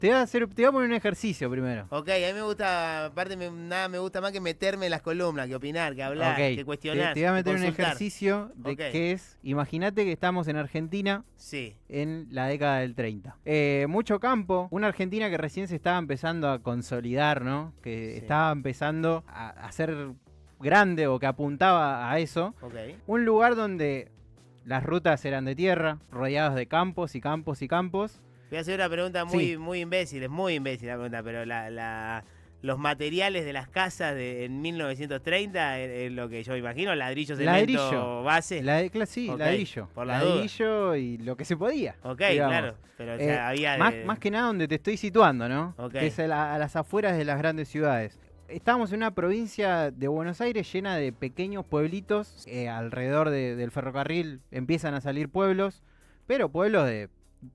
Te voy a poner un ejercicio primero. Ok, a mí me gusta, aparte nada me gusta más que meterme en las columnas, que opinar, que hablar, Ok, que cuestionar, te voy a que meter un consultar. ejercicio de Ok. qué es. Imagínate que estamos en Argentina Sí, en la década del 30. Mucho campo, una Argentina que recién se estaba empezando a consolidar, ¿no? Que sí. estaba empezando a ser grande o que apuntaba a eso. Ok. Un lugar donde las rutas eran de tierra, rodeados de campos y campos y campos. Voy a hacer una pregunta Sí. muy imbécil, es muy imbécil la pregunta, pero los materiales de las casas en 1930 es lo que yo imagino, ladrillo, cemento, base. Sí, Ok, ladrillo. por la duda. Ladrillo y lo que se podía. Ok, digamos. claro, pero o sea, había Más que nada donde te estoy situando, ¿no? Ok. Que es a las afueras de las grandes ciudades. Estábamos en una provincia de Buenos Aires llena de pequeños pueblitos. Alrededor del ferrocarril empiezan a salir pueblos, pero pueblos de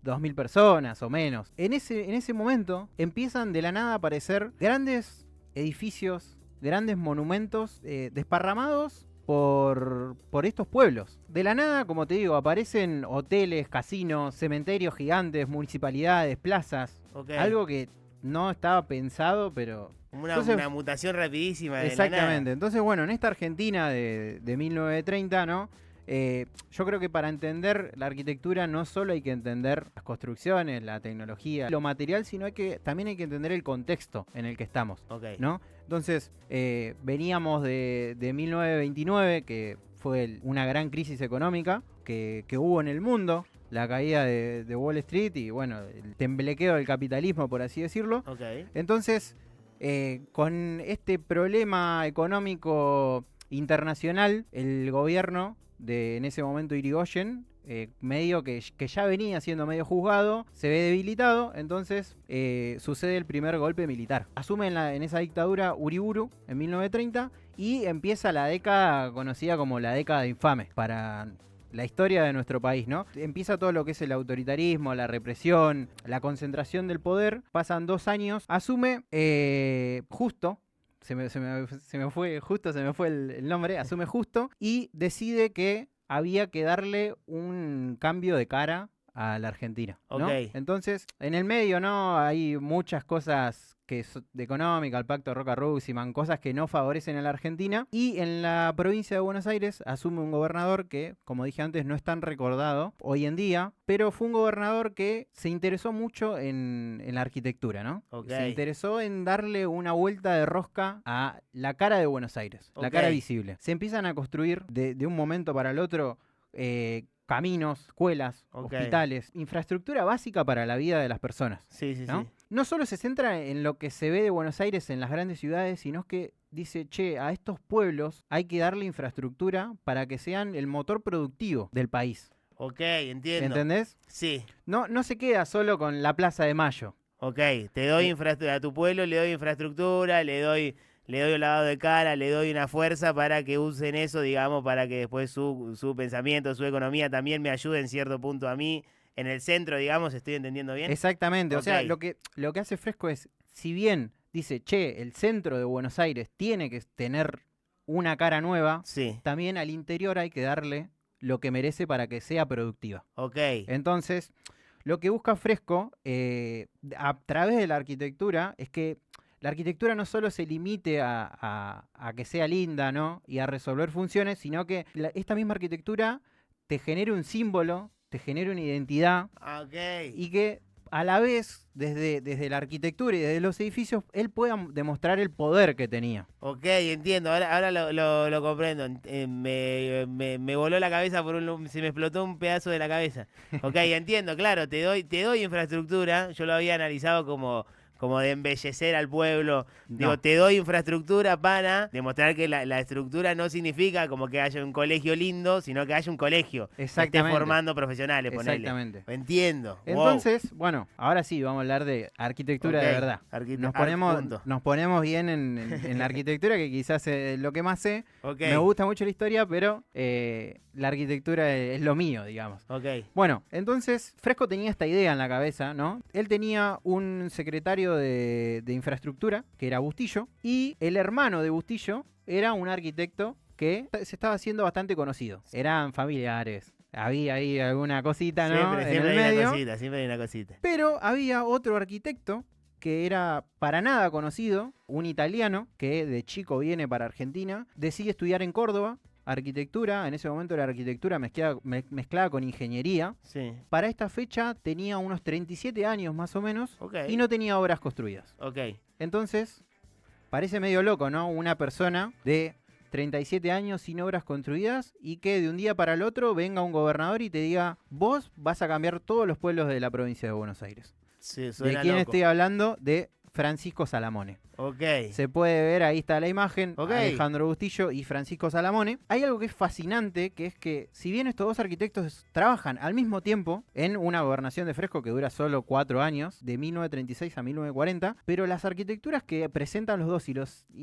2000 personas o menos. En ese momento empiezan de la nada a aparecer grandes edificios, grandes monumentos desparramados por estos pueblos. De la nada, como te digo, aparecen hoteles, casinos, cementerios gigantes, municipalidades, plazas. Ok. Algo que no estaba pensado, pero... Una mutación rapidísima de Exactamente. la nada. Entonces, bueno, en esta Argentina de 1930, ¿no? Yo creo que para entender la arquitectura no solo hay que entender las construcciones, la tecnología, lo material, sino también hay que entender el contexto en el que estamos, Ok. ¿no? Entonces, veníamos de 1929, que fue una gran crisis económica que hubo en el mundo, la caída de Wall Street y, bueno, el temblequeo del capitalismo, por así decirlo. Ok. Entonces, con este problema económico internacional, el gobierno en ese momento Irigoyen, medio que ya venía siendo medio juzgado, se ve debilitado, entonces sucede el primer golpe militar. Asume en esa dictadura Uriburu en 1930 y empieza la década conocida como la década infame para la historia de nuestro país, ¿no? Empieza todo lo que es el autoritarismo, la represión, la concentración del poder. Pasan 2 años. Asume Justo. Se me fue el nombre. Asume Justo. Y decide que había que darle un cambio de cara a la Argentina, ¿no? Ok. Entonces, en el medio, ¿no? Hay muchas cosas de económica, el pacto Roca-Ruziman, cosas que no favorecen a la Argentina. Y en la provincia de Buenos Aires asume un gobernador que, como dije antes, no es tan recordado hoy en día, pero fue un gobernador que se interesó mucho en la arquitectura, ¿no? Ok. Se interesó en darle una vuelta de rosca a la cara de Buenos Aires, la cara visible. Se empiezan a construir de un momento para el otro caminos, escuelas, hospitales, infraestructura básica para la vida de las personas. Sí, ¿no? sí. No solo se centra en lo que se ve de Buenos Aires en las grandes ciudades, sino que dice, che, a estos pueblos hay que darle infraestructura para que sean el motor productivo del país. Ok, entiendo. ¿Entendés? Sí. No se queda solo con la Plaza de Mayo. Ok, te doy infraestructura a tu pueblo, le doy infraestructura, le doy un lavado de cara, le doy una fuerza para que usen eso, digamos, para que después su pensamiento, su economía también me ayude en cierto punto a mí. En el centro, digamos, ¿estoy entendiendo bien? Exactamente, Ok. o sea, lo que hace Fresco es, si bien dice, che, el centro de Buenos Aires tiene que tener una cara nueva, Sí. también al interior hay que darle lo que merece para que sea productiva. Ok. Entonces, lo que busca Fresco a través de la arquitectura es que la arquitectura no solo se limite a que sea linda, ¿no? Y a resolver funciones, sino que esta misma arquitectura te genere un símbolo, te genere una identidad. Ok. Y que a la vez, desde la arquitectura y desde los edificios, él pueda demostrar el poder que tenía. Ok, entiendo, ahora lo comprendo. Me voló la cabeza se me explotó un pedazo de la cabeza. Ok, entiendo, claro, te doy infraestructura, yo lo había analizado como de embellecer al pueblo. No. Digo, te doy infraestructura para demostrar que la estructura no significa como que haya un colegio lindo, sino que haya un colegio que esté formando profesionales, ponele. Exactamente. Entiendo. Entonces, bueno, ahora sí, vamos a hablar de arquitectura de verdad. Nos ponemos bien en la arquitectura, que quizás es lo que más sé. Okay. Me gusta mucho la historia, pero la arquitectura es lo mío, digamos. Okay. Bueno, entonces Fresco tenía esta idea en la cabeza, ¿no? Él tenía un secretario de infraestructura, que era Bustillo, y el hermano de Bustillo era un arquitecto que se estaba haciendo bastante conocido. Eran familiares. Había ahí alguna cosita, ¿no? Siempre en el hay medio. una cosita, siempre hay una cosita. Pero había otro arquitecto que era para nada conocido, un italiano que de chico viene para Argentina, decide estudiar en Córdoba, arquitectura, en ese momento era arquitectura mezclada con ingeniería. Sí. Para esta fecha tenía unos 37 años más o menos Ok. y no tenía obras construidas. Ok. Entonces, parece medio loco, ¿no? Una persona de 37 años sin obras construidas y que de un día para el otro venga un gobernador y te diga, vos vas a cambiar todos los pueblos de la provincia de Buenos Aires. Sí, ¿De suena quién loco. estoy hablando? De Francisco Salamone. Ok. Se puede ver, ahí está la imagen, Ok. Alejandro Bustillo y Francisco Salamone. Hay algo que es fascinante, que es que si bien estos dos arquitectos trabajan al mismo tiempo en una gobernación de Fresco que dura solo 4 años, de 1936 a 1940, pero las arquitecturas que presentan los dos y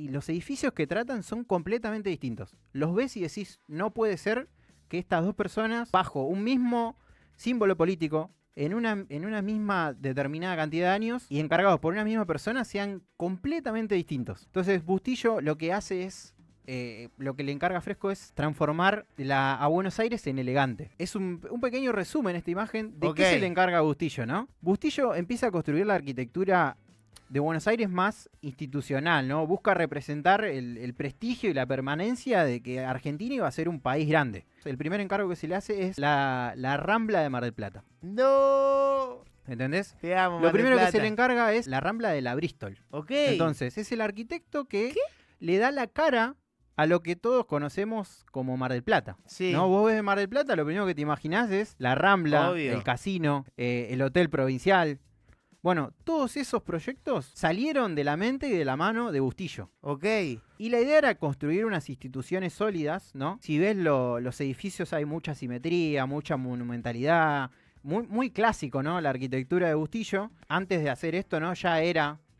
los edificios que tratan son completamente distintos. Los ves y decís, no puede ser que estas dos personas, bajo un mismo símbolo político, en una misma determinada cantidad de años y encargados por una misma persona, sean completamente distintos. Entonces Bustillo lo que hace es, lo que le encarga a Fresco es transformar a Buenos Aires en elegante. Es un pequeño resumen esta imagen de qué se le encarga a Bustillo, ¿no? Bustillo empieza a construir la arquitectura de Buenos Aires más institucional, ¿no? Busca representar el prestigio y la permanencia de que Argentina iba a ser un país grande. El primer encargo que se le hace es la Rambla de Mar del Plata. ¡No! ¿Entendés? Te amo, Lo Mar del primero que Plata. se le encarga es la Rambla de la Bristol. Ok. Entonces, es el arquitecto que le da la cara a lo que todos conocemos como Mar del Plata. Sí. ¿No? Vos ves Mar del Plata, lo primero que te imaginás es la Rambla, Obvio. el casino, el hotel provincial. Bueno, todos esos proyectos salieron de la mente y de la mano de Bustillo. Ok. Y la idea era construir unas instituciones sólidas, ¿no? Si ves los edificios hay mucha simetría, mucha monumentalidad, muy clásico, ¿no? La arquitectura de Bustillo. Antes de hacer esto, ¿no?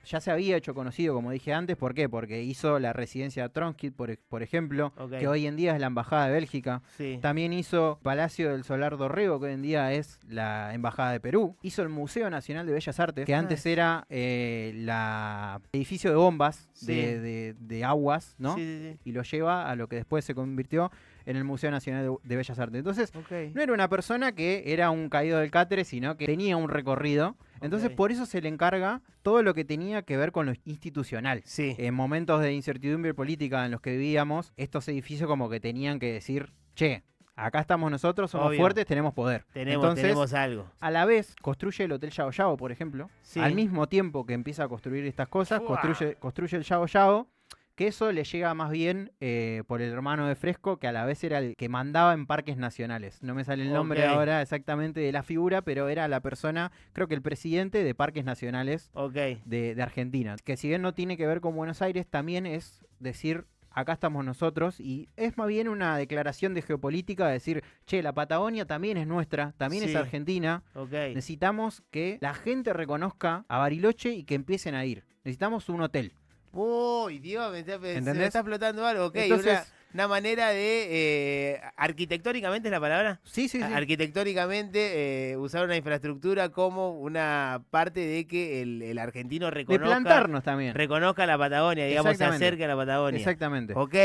Ya se había hecho conocido, como dije antes. ¿Por qué? Porque hizo la residencia de Trotsky, por ejemplo, Ok. que hoy en día es la Embajada de Bélgica. Sí. También hizo Palacio del Solar Dorrego, que hoy en día es la Embajada de Perú. Hizo el Museo Nacional de Bellas Artes, que antes era el edificio de bombas Sí. de aguas, ¿no? Sí, sí, Y lo lleva a lo que después se convirtió en el Museo Nacional de Bellas Artes. Entonces, sí. Ok. no era una persona que era un caído del catre, sino que tenía un recorrido. Entonces, Ok. por eso se le encarga todo lo que tenía que ver con lo institucional. Sí. En momentos de incertidumbre política en los que vivíamos, estos edificios como que tenían que decir, che, acá estamos nosotros, somos Obvio. fuertes, tenemos poder. Entonces, Tenemos algo. a la vez, construye el Hotel Yao Yao, por ejemplo. Sí. Al mismo tiempo que empieza a construir estas cosas, Fua. construye el Yao Yao, que eso le llega más bien por el hermano de Fresco, que a la vez era el que mandaba en parques nacionales. No me sale el nombre Ok. ahora exactamente de la figura, pero era la persona, creo que el presidente de parques nacionales Ok. de Argentina. Que si bien no tiene que ver con Buenos Aires, también es decir, acá estamos nosotros, y es más bien una declaración de geopolítica, de decir, che, la Patagonia también es nuestra, también es Sí. Argentina, Ok. necesitamos que la gente reconozca a Bariloche y que empiecen a ir. Necesitamos un hotel. Uy, Dios, se me ¿Entendés? está explotando algo. Ok, Entonces- una manera de... arquitectónicamente es la palabra. Sí, sí, sí. Arquitectónicamente usar una infraestructura como una parte de que el argentino De reconozca, plantarnos también. reconozca la Patagonia, digamos, se Exactamente. acerque a la Patagonia. Exactamente. Ok.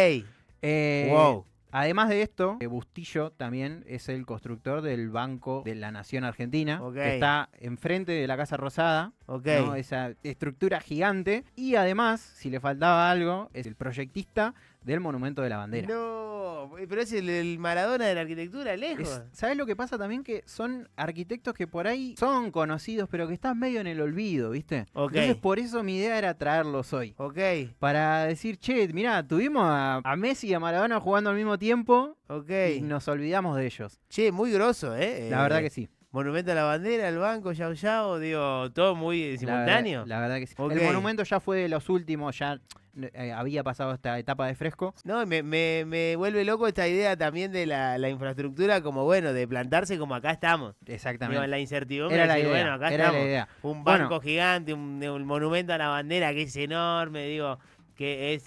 Wow. Wow. Además de esto, Bustillo también es el constructor del Banco de la Nación Argentina, Ok. que está enfrente de la Casa Rosada, Ok. ¿no? Esa estructura gigante. Y además, si le faltaba algo, es el proyectista del Monumento de la Bandera. No, pero es el Maradona de la arquitectura, lejos. ¿Sabes lo que pasa también? Que son arquitectos que por ahí son conocidos, pero que están medio en el olvido, ¿viste? Ok. Entonces, por eso mi idea era traerlos hoy. Ok, Para decir, che, mirá, tuvimos a Messi y a Maradona jugando al mismo tiempo ok. y nos olvidamos de ellos. Che, muy grosso, La verdad que sí. Monumento a la bandera, el banco, Yao Yao, digo, todo muy simultáneo. La verdad que sí. Ok. El monumento ya fue de los últimos, ya había pasado esta etapa de Fresco. No, me vuelve loco esta idea también de la infraestructura, como bueno, de plantarse como acá estamos. Digo, Exactamente. en la incertidumbre, Era la decir, idea. bueno, acá Era estamos. la idea. Un Bueno. banco gigante, un monumento a la bandera que es enorme, digo, que es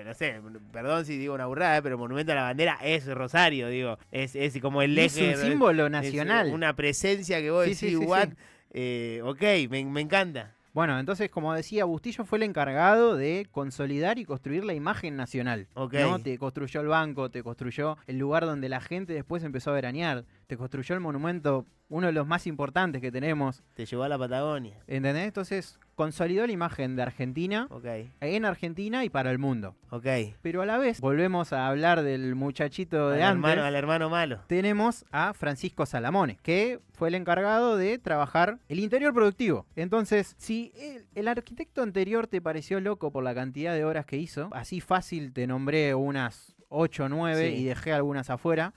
no sé, perdón si digo una burrada, pero monumento a la bandera es Rosario, digo, es como el Y es eje. un símbolo es nacional. una presencia que vos Sí, decís, sí, sí, what? sí. Ok, me encanta. Bueno, entonces, como decía, Bustillo fue el encargado de consolidar y construir la imagen nacional. Ok. ¿No? Te construyó el banco, te construyó el lugar donde la gente después empezó a veranear, te construyó el monumento, uno de los más importantes que tenemos. Te llevó a la Patagonia. ¿Entendés? Entonces, consolidó la imagen de Argentina Ok, en Argentina y para el mundo. ok. Pero a la vez, volvemos a hablar del muchachito de antes. Al hermano malo. Tenemos a Francisco Salamone, que fue el encargado de trabajar el interior productivo. Entonces, si el arquitecto anterior te pareció loco por la cantidad de obras que hizo, así fácil te nombré unas 8 o 9 Sí. y dejé algunas afuera,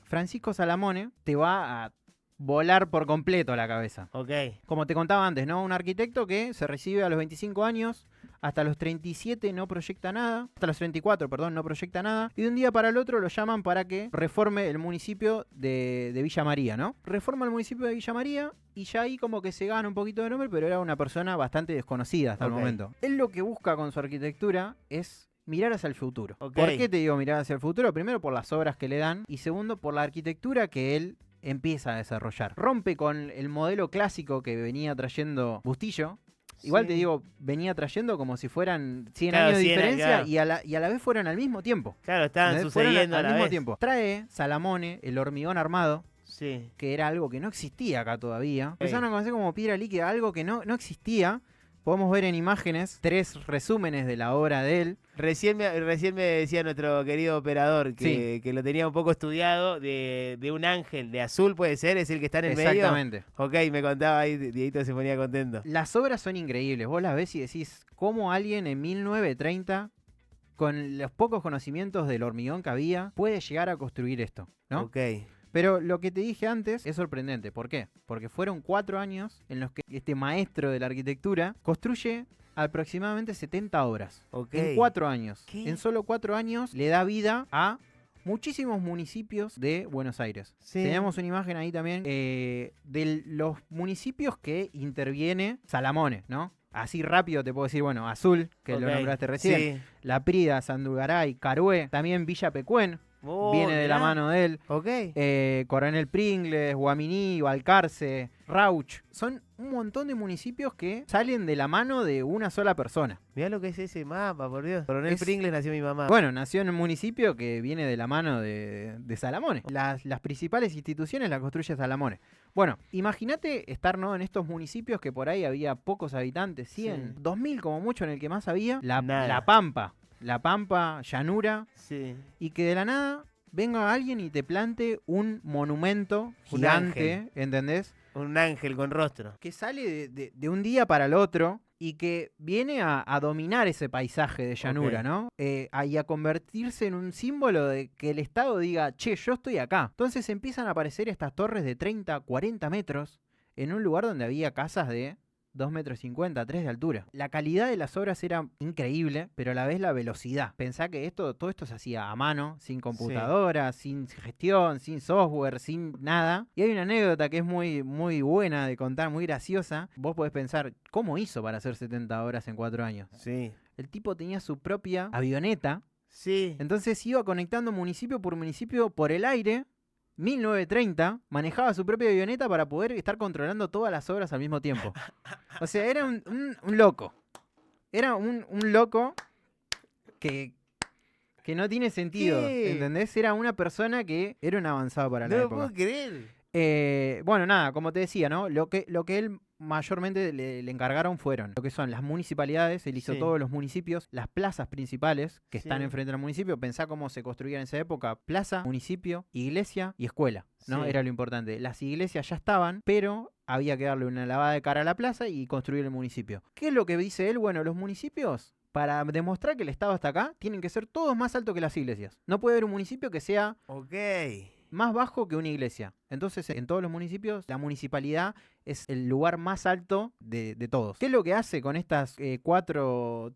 Francisco Salamone te va a volar por completo la cabeza. Ok, Como te contaba antes, ¿no? Un arquitecto que se recibe a los 25 años, hasta los 37 no proyecta nada, hasta los 34, perdón, no proyecta nada, y de un día para el otro lo llaman para que reforme el municipio de Villa María, ¿no? Reforma el municipio de Villa María y ya ahí como que se gana un poquito de nombre, pero era una persona bastante desconocida hasta el Ok. momento. Él lo que busca con su arquitectura es mirar hacia el futuro. Ok. ¿Por qué te digo mirar hacia el futuro? Primero por las obras que le dan y segundo por la arquitectura que él empieza a desarrollar. Rompe con el modelo clásico que venía trayendo Bustillo. Igual Sí. te digo, venía trayendo como si fueran 100 Claro, años de 100 años, diferencia claro. y a la vez fueran al mismo tiempo. Claro, estaban ¿Entendés? Fueron sucediendo a al la mismo vez. tiempo. Trae Salamone, el hormigón armado, Sí. que era algo que no existía acá todavía. Empezaron a conocer como piedra líquida, algo que no existía. Podemos ver en imágenes 3 resúmenes de la obra de él. Recién me decía nuestro querido operador que lo tenía un poco estudiado de un ángel de azul, puede ser, es el que está en el medio. Exactamente. Ok, me contaba ahí, Dieguito se ponía contento. Las obras son increíbles. Vos las ves y decís, ¿cómo alguien en 1930, con los pocos conocimientos del hormigón que había, puede llegar a construir esto? ¿no? Ok, Pero lo que te dije antes es sorprendente. ¿Por qué? Porque fueron 4 años en los que este maestro de la arquitectura construye aproximadamente 70 obras. ok. En 4 años. ¿Qué? En solo 4 años le da vida a muchísimos municipios de Buenos Aires. Sí. Tenemos una imagen ahí también de los municipios que interviene Salamone, ¿no? Así rápido te puedo decir, bueno, Azul, que lo Ok, nombraste recién, Sí. La Prida, Sandugaray, Carué, también Villa Pecuén, Oh, viene de la mirá. mano de él. Ok. Coronel Pringles, Guaminí, Balcarce, Rauch. Son un montón de municipios que salen de la mano de una sola persona. Mirá lo que es ese mapa, por Dios. Coronel Es- Pringles nació mi mamá. Bueno, nació en un municipio que viene de la mano de Salamone. Las principales instituciones las construye Salamone. Bueno, imagínate estar, ¿no?, en estos municipios que por ahí había pocos habitantes, 100, Sí. 2000 como mucho en el que más había. Nada. La Pampa, llanura. Sí. Y que de la nada venga alguien y te plante un monumento Un gigante, ángel. ¿entendés? Un ángel con rostro. Que sale de un día para el otro y que viene a dominar ese paisaje de llanura, Ok. ¿no? Y a convertirse en un símbolo de que el Estado diga, che, yo estoy acá. Entonces empiezan a aparecer estas torres de 30, 40 metros en un lugar donde había casas de 2,50 metros, 3 de altura. La calidad de las obras era increíble, pero a la vez la velocidad. Pensá que todo esto se hacía a mano, sin computadora, sin gestión, sin software, sin nada. Y hay una anécdota que es muy, muy buena de contar, muy graciosa. Vos podés pensar, ¿cómo hizo para hacer 70 horas en 4 años? Sí. El tipo tenía su propia avioneta, Sí. entonces iba conectando municipio por el aire. 1930 manejaba su propia avioneta para poder estar controlando todas las obras al mismo tiempo. O sea, era un loco. Era un loco que no tiene sentido, ¿Qué? ¿entendés? Era una persona que era un avanzado para No la lo época. puedo creer. Bueno, nada, como te decía, ¿no? Lo que él mayormente le encargaron fueron lo que son las municipalidades, él hizo Sí. todos los municipios, las plazas principales que están Sí. enfrente del municipio. Pensá cómo se construían en esa época: plaza, municipio, iglesia y escuela, ¿no? Sí. Era lo importante. Las iglesias ya estaban, pero había que darle una lavada de cara a la plaza y construir el municipio. ¿Qué es lo que dice él? Bueno, los municipios, para demostrar que el Estado está acá, tienen que ser todos más altos que las iglesias. No puede haber un municipio que sea Ok. más bajo que una iglesia. Entonces, en todos los municipios, la municipalidad es el lugar más alto de todos. ¿Qué es lo que hace con estas cuatro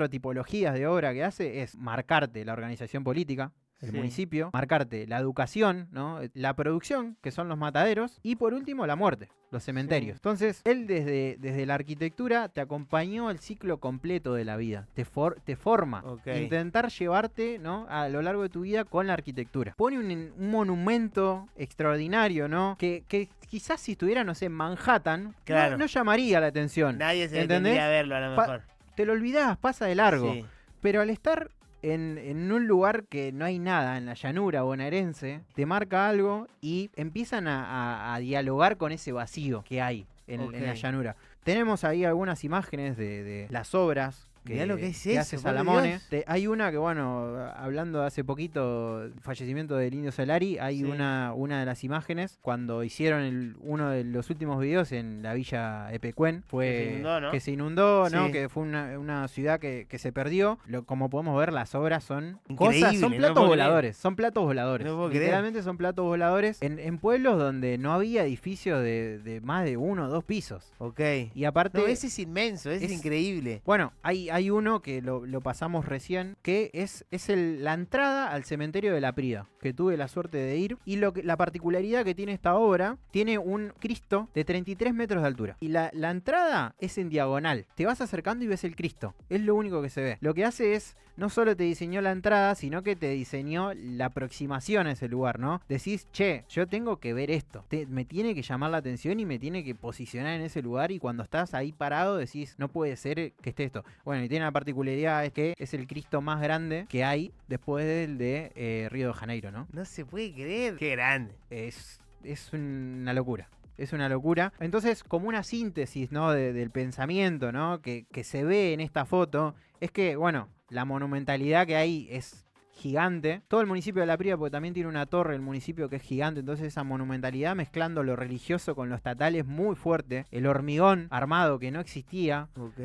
tipologías de obra que hace? Es marcarte la organización política. el Sí. municipio, marcarte la educación, ¿no? La producción, que son los mataderos, y por último la muerte, los cementerios. Sí. Entonces, él desde la arquitectura te acompañó el ciclo completo de la vida, te forma, Ok. intentar llevarte, ¿no? A lo largo de tu vida con la arquitectura. Pone un monumento extraordinario, ¿no? Que quizás si estuviera, no sé, en Manhattan, Claro. no llamaría la atención. Nadie se ¿entendés? detendría a verlo a lo mejor. Te lo olvidás, pasa de largo. Sí. Pero al estar en un lugar que no hay nada, en la llanura bonaerense, te marca algo y empiezan a dialogar con ese vacío que hay en la Ok. llanura. Tenemos ahí algunas imágenes de las obras Mirá lo que es que eso, hace por Salamone. Dios. Hay una que, bueno, hablando hace poquito del fallecimiento del Indio Solari, hay Sí. una de las imágenes cuando hicieron uno de los últimos videos en la villa Epecuén. Que se inundó, ¿no? ¿no? Sí. Que fue una ciudad que se perdió. Como podemos ver, las obras son Increíble, son no platos puedo voladores. Son platos voladores. No puedo creer. Literalmente son platos voladores en pueblos donde no había edificios de más de 1 o 2 pisos. Ok. Y aparte... No, ese es inmenso, ese es increíble. Bueno, hay uno que lo pasamos recién, que es la entrada al cementerio de la Prida, que tuve la suerte de ir. Y la particularidad que tiene esta obra, tiene un Cristo de 33 metros de altura. Y la entrada es en diagonal. Te vas acercando y ves el Cristo. Es lo único que se ve. Lo que hace es, no solo te diseñó la entrada, sino que te diseñó la aproximación a ese lugar, ¿no? Decís, che, yo tengo que ver esto. Me tiene que llamar la atención y me tiene que posicionar en ese lugar. Y cuando estás ahí parado, decís, no puede ser que esté esto. Bueno, y tiene la particularidad es que es el Cristo más grande que hay después del de Río de Janeiro, ¿no? No se puede creer. Qué grande. Es una locura. Es una locura. Entonces, como una síntesis, ¿no? del pensamiento, ¿no? Que se ve en esta foto, es que, bueno, la monumentalidad que hay es gigante. Todo el municipio de La Prida, porque también tiene una torre el municipio que es gigante, entonces esa monumentalidad mezclando lo religioso con lo estatal es muy fuerte. El hormigón armado que no existía. Ok.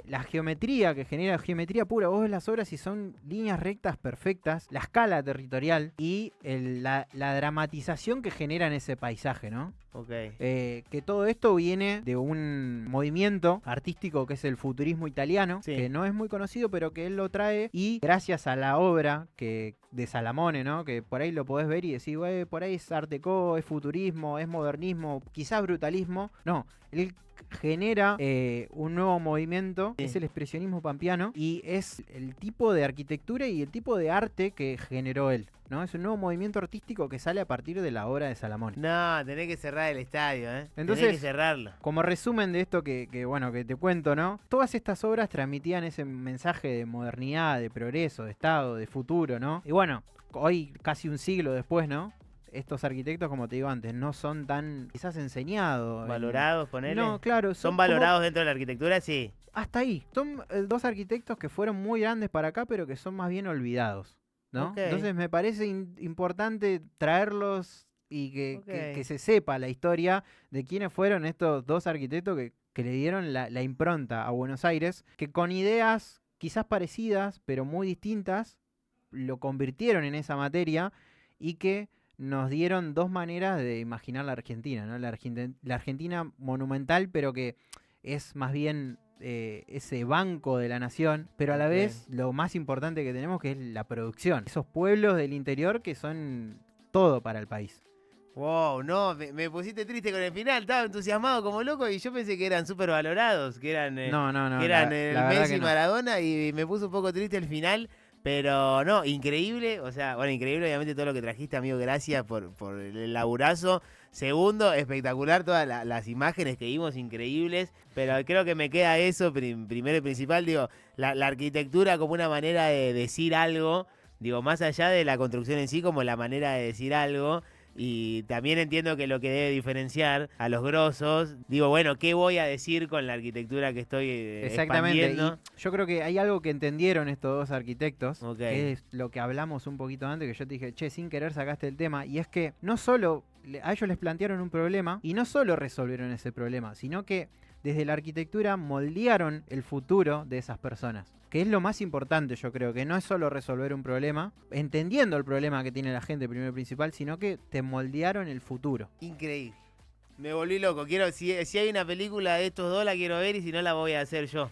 La geometría que genera geometría pura. Vos ves las obras y son líneas rectas perfectas. La escala territorial y la dramatización que genera en ese paisaje, ¿no? Ok. Que todo esto viene de un movimiento artístico que es el futurismo italiano, Sí. que no es muy conocido, pero que él lo trae y gracias a la obra de Salamone, ¿no? Que por ahí lo podés ver y decir, güey, por ahí es art déco, es futurismo, es modernismo, quizás brutalismo. No, él genera un nuevo movimiento, Sí. es el expresionismo pampeano y es el tipo de arquitectura y el tipo de arte que generó él, ¿no? Es un nuevo movimiento artístico que sale a partir de la obra de Salamone. No, tenés que cerrar el estadio, ¿eh? Entonces, tenés que cerrarlo. Como resumen de esto que te cuento, ¿no? Todas estas obras transmitían ese mensaje de modernidad, de progreso, de estado, de futuro, ¿no? Y bueno, hoy, casi un siglo después, ¿no? Estos arquitectos, como te digo antes, no son tan quizás enseñados. Valorados, ponele. No, claro. ¿Son como- valorados dentro de la arquitectura? Sí. hasta ahí. Son dos arquitectos que fueron muy grandes para acá, pero que son más bien olvidados, ¿no? Ok. Entonces me parece importante traerlos y Ok. que se sepa la historia de quiénes fueron estos dos arquitectos que le dieron la impronta a Buenos Aires, que con ideas quizás parecidas, pero muy distintas, lo convirtieron en esa materia y que nos dieron dos maneras de imaginar la Argentina, ¿no? La Argentina monumental, pero que es más bien ese banco de la nación, pero a la Ok. vez lo más importante que tenemos que es la producción. Esos pueblos del interior que son todo para el país. Wow, no, me pusiste triste con el final. Estaba entusiasmado como loco y yo pensé que eran súper valorados, que eran, No, que eran el la verdad Messi que y no. Maradona y me puso un poco triste el final. Pero no, increíble, o sea, bueno, increíble obviamente todo lo que trajiste, amigo, gracias por el laburazo. Segundo, espectacular todas las imágenes que vimos, increíbles, pero creo que me queda eso, primero y principal, digo, la arquitectura como una manera de decir algo, digo, más allá de la construcción en sí, como la manera de decir algo. Y también entiendo que lo que debe diferenciar a los grosos, digo, bueno, ¿qué voy a decir con la arquitectura que estoy Exactamente, expandiendo? y yo creo que hay algo que entendieron estos dos arquitectos, Ok. que es lo que hablamos un poquito antes, que yo te dije, che, sin querer sacaste el tema, y es que no solo a ellos les plantearon un problema, y no solo resolvieron ese problema, sino que desde la arquitectura moldearon el futuro de esas personas. Que es lo más importante, yo creo, que no es solo resolver un problema, entendiendo el problema que tiene la gente primero y principal, sino que te moldearon el futuro. Increíble. Me volví loco. Si hay una película de estos dos, la quiero ver y si no, la voy a hacer yo.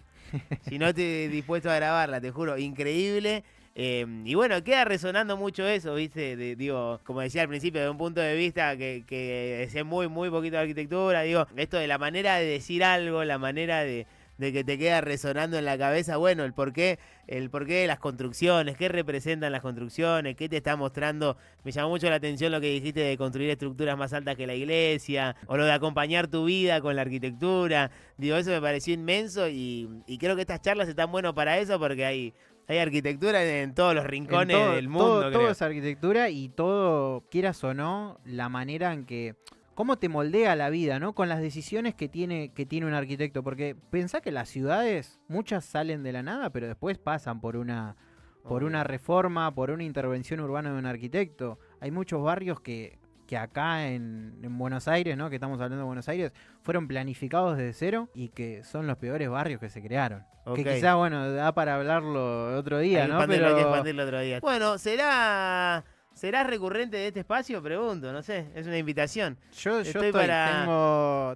Si no, estoy dispuesto a grabarla, te juro. Increíble. Y bueno, queda resonando mucho eso, ¿viste? Digo, como decía al principio, de un punto de vista que sé muy, muy poquito de arquitectura, digo, esto de la manera de decir algo, la manera de que te queda resonando en la cabeza, bueno, el porqué de las construcciones, qué representan las construcciones, qué te está mostrando. Me llamó mucho la atención lo que dijiste de construir estructuras más altas que la iglesia, o lo de acompañar tu vida con la arquitectura. Digo, eso me pareció inmenso y creo que estas charlas están buenas para eso porque hay arquitectura en todos los rincones del mundo. Todo es arquitectura y todo, quieras o no, la manera en que... cómo te moldea la vida, ¿no? Con las decisiones que tiene un arquitecto. Porque pensá que las ciudades, muchas salen de la nada, pero después pasan por una reforma, por una intervención urbana de un arquitecto. Hay muchos barrios que acá en Buenos Aires, ¿no? Que estamos hablando de Buenos Aires, fueron planificados desde cero y que son los peores barrios que se crearon. Okay. Que quizás, bueno, da para hablarlo otro día, ¿no? Hay que expandirlo otro día. Bueno, ¿serás recurrente de este espacio? Pregunto, no sé, es una invitación. Yo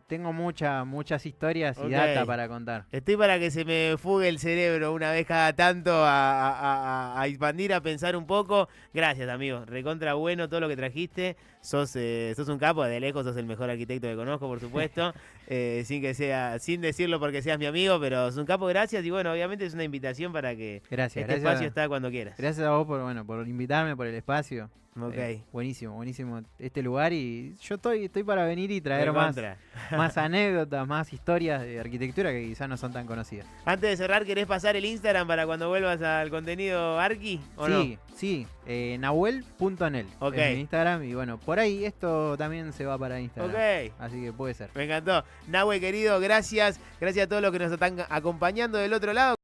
tengo muchas historias y data para contar. Estoy para que se me fugue el cerebro una vez cada tanto a expandir, a pensar un poco. Gracias, amigo. Recontra bueno todo lo que trajiste. Sos un capo, de lejos sos el mejor arquitecto que conozco, por supuesto. Sin decirlo porque seas mi amigo, pero sos un capo, gracias. Y bueno, obviamente es una invitación para que este espacio está cuando quieras. Gracias a vos por invitarme, por el espacio. Okay. Buenísimo este lugar y yo estoy para venir y traer más anécdotas, más historias de arquitectura que quizás no son tan conocidas. Antes de cerrar, ¿querés pasar el Instagram para cuando vuelvas al contenido Arqui? Sí, nahuel.nel es mi Instagram y bueno, por ahí esto también se va para Instagram. Así que puede ser. Me encantó. Nahue, querido, gracias a todos los que nos están acompañando del otro lado.